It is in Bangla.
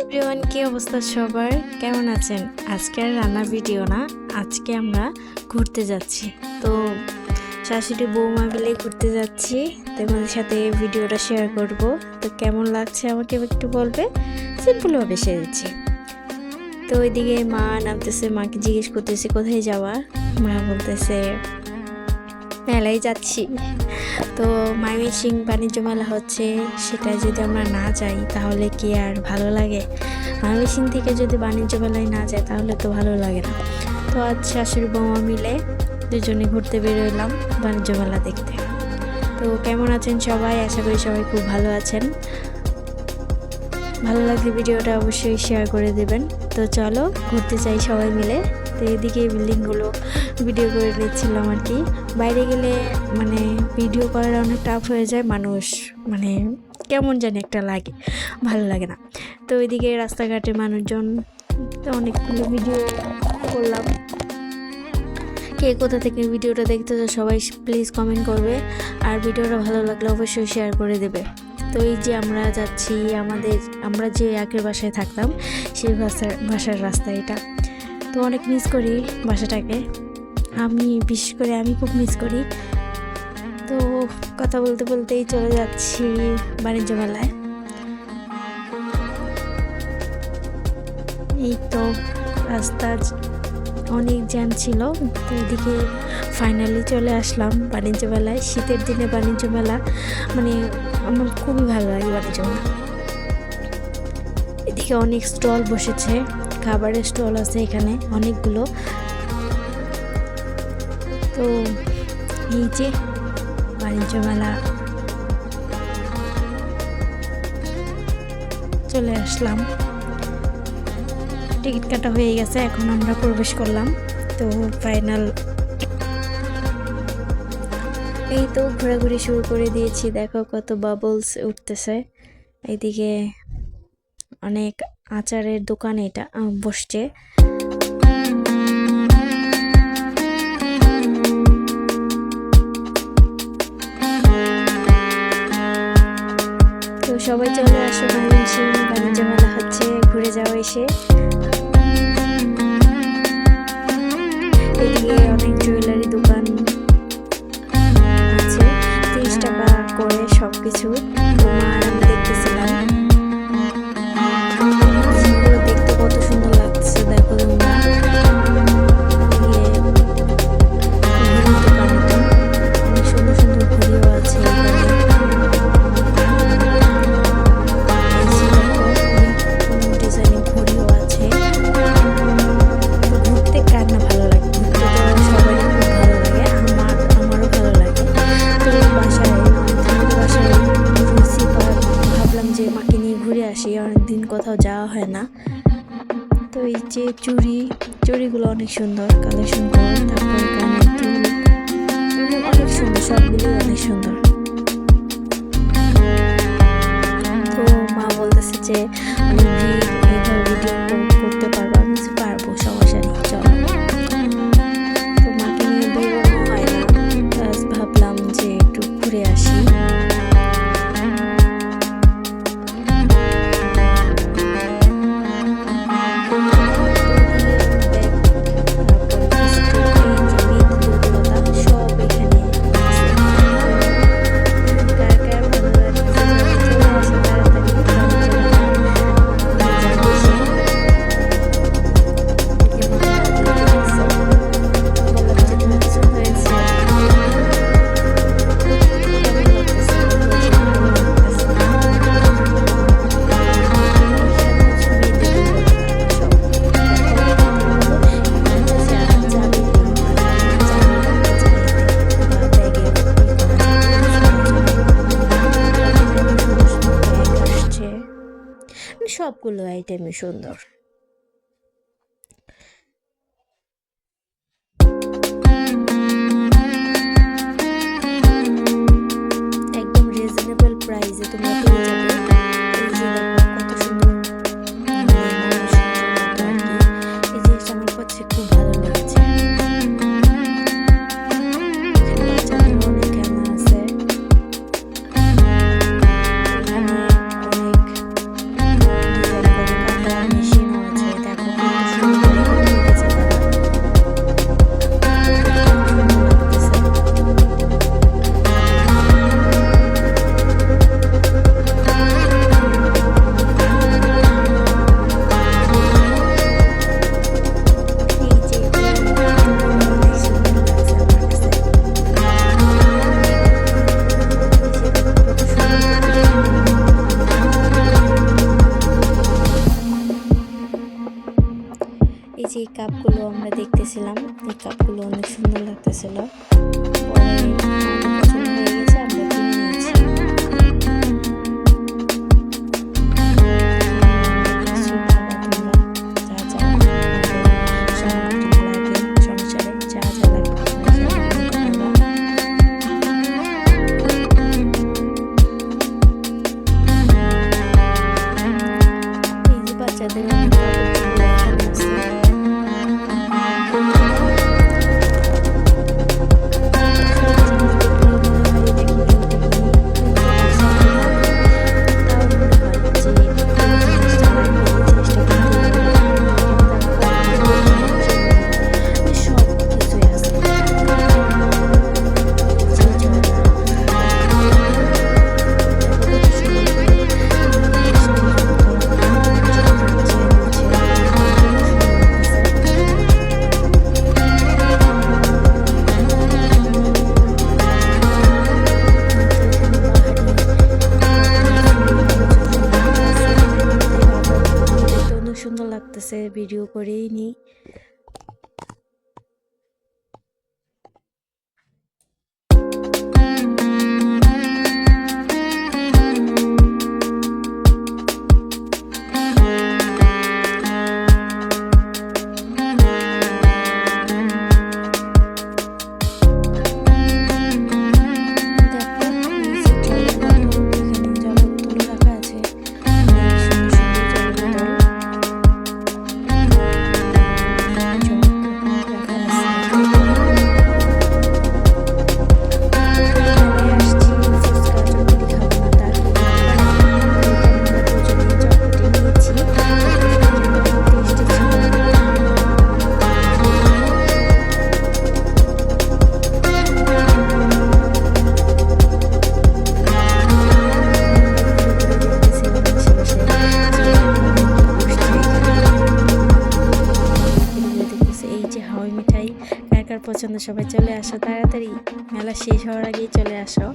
এভরিওয়ান, কি অবস্থা সবার? কেমন আছেন? আজকে আর রান্নার ভিডিও না, আজকে আমরা ঘুরতে যাচ্ছি। তো শাশুড়ি বৌমা মিলে ঘুরতে যাচ্ছি, তোমাদের সাথে ভিডিওটা শেয়ার করব। তো কেমন লাগছে আমাকে একটু বলবে, সিম্পলভাবে সেরেছি। তো ওইদিকে মা নামতেছে, মাকে জিজ্ঞেস করতেছে কোথায় যাওয়া। মা বলতেছে মেলায় যাচ্ছি। তো ময়মনসিং বাণিজ্য মেলা হচ্ছে, সেটা যদি আমরা না যাই তাহলে কি আর ভালো লাগে? ময়মনসিং থেকে যদি বাণিজ্য মেলায় না যায় তাহলে তো ভালো লাগে না। তো আজ শাশুড়ি বৌমা মিলে দুজনে ঘুরতে বেরোলাম বাণিজ্য মেলা দেখতে। তো কেমন আছেন সবাই? আশা করি সবাই খুব ভালো আছেন। ভালো লাগলে ভিডিওটা অবশ্যই শেয়ার করে দেবেন। তো চলো ঘুরতে যাই সবাই মিলে। তো এদিকে বিল্ডিংগুলো ভিডিও করে নিচ্ছিলাম আর কি। বাইরে গেলে মানে ভিডিও করার অনেক টাফ হয়ে যায়, মানুষ মানে কেমন জানি একটা লাগে, ভালো লাগে না। তো ওইদিকে রাস্তাঘাটে মানুষজন, তো অনেকগুলো ভিডিও করলাম। কে কোথা থেকে ভিডিওটা দেখতে তো সবাই প্লিজ কমেন্ট করবে, আর ভিডিওটা ভালো লাগলে অবশ্যই শেয়ার করে দেবে। তো এই যে আমরা যাচ্ছি, আমরা যে আগের বাসায় থাকতাম সেই বাসার রাস্তা এটা। তো অনেক মিস করি বাসাটাকে, বিশেষ করে আমি খুব মিস করি। তো কথা বলতে বলতেই চলে যাচ্ছি বাণিজ্য মেলায়। এই তো রাস্তা অনেক জ্যাম ছিল, তো এদিকে ফাইনালি চলে আসলাম বাণিজ্য মেলায়। শীতের দিনে বাণিজ্য মেলা মানে আমার খুবই ভালো লাগে বাণিজ্য মেলা। এদিকে অনেক স্টল বসেছে, খাবারের স্টল আছে এখানে অনেকগুলো। তো এই যে বাণিজ্য মেলা চলে আসলাম, টিকিট কাটা হয়ে গেছে, এখন আমরা প্রবেশ করলাম। তো ফাইনাল এই তো ঘোরাঘুরি শুরু করে দিয়েছি। দেখো কত বাবলস উঠতেছে। এইদিকে অনেক আচারের দোকান এটা বসছে। তো সবাই চলে আসো, ময়মনসিং বাণিজ্য মেলা হচ্ছে, ঘুরে যাওয়া এসে। এদিকে অনেক জুয়েলারি দোকান আছে, 30 টাকা করে সবকিছু। আর আমি দেখতেছিলাম দেখতে কত সুন্দর লাগছে, দেখো তোমরা। অনেক সুন্দর সুন্দর ঘড়িও আছে ডিজাইনের ঘড়িও আছে। ঘুরতে কার না ভালো লাগে? ঘুরতে তো সবারই খুব ভালো লাগে, আমারও ভালো লাগে। তো বাসায় ঘুরছি, ভাবলাম যে মাকে নিয়ে ঘুরে আসি, অনেকদিন কোথাও যাওয়া হয় না। তো এই যে চুড়িগুলো অনেক সুন্দর কালেকশন করে, তারপরে কানের দুল অনেক সুন্দর, সবগুলো অনেক সুন্দর। তো মা বলতেছে যে অনেক ভিড়, এইভাবে ভিডিও করতে পারবো? আমি পারবো, সমস্যা নেই, চলো। তো মাকে নিয়ে বেরোনো হয় না, ভাবলাম যে একটু ঘুরে আসি। সবগুলো আইটেমই সুন্দর। একদম রিজনেবল প্রাইসে তোমরা পেয়ে যাবে। এই যে কত সুন্দর, এই জিনিসটা আমার কাছে খুব ভালো লেগেছে। বাচ্চাদের অনেক খেলনা আছে, এখানে অনেক ডিজাইন করে যে কাপগুলো আমরা দেখতেছিলাম, এই কাপগুলো অনেক সুন্দর লাগতেছিল। পরে আমাদের পছন্দ হয়ে গেছে, আমরা কিনে নিয়েছি। সুন্দর লাগতেছে, ভিডিও করেই নি। কার পছন্দ সবাই চলে আসো, তাড়াতাড়ি মেলা শেষ হওয়ার আগেই চলে আসো।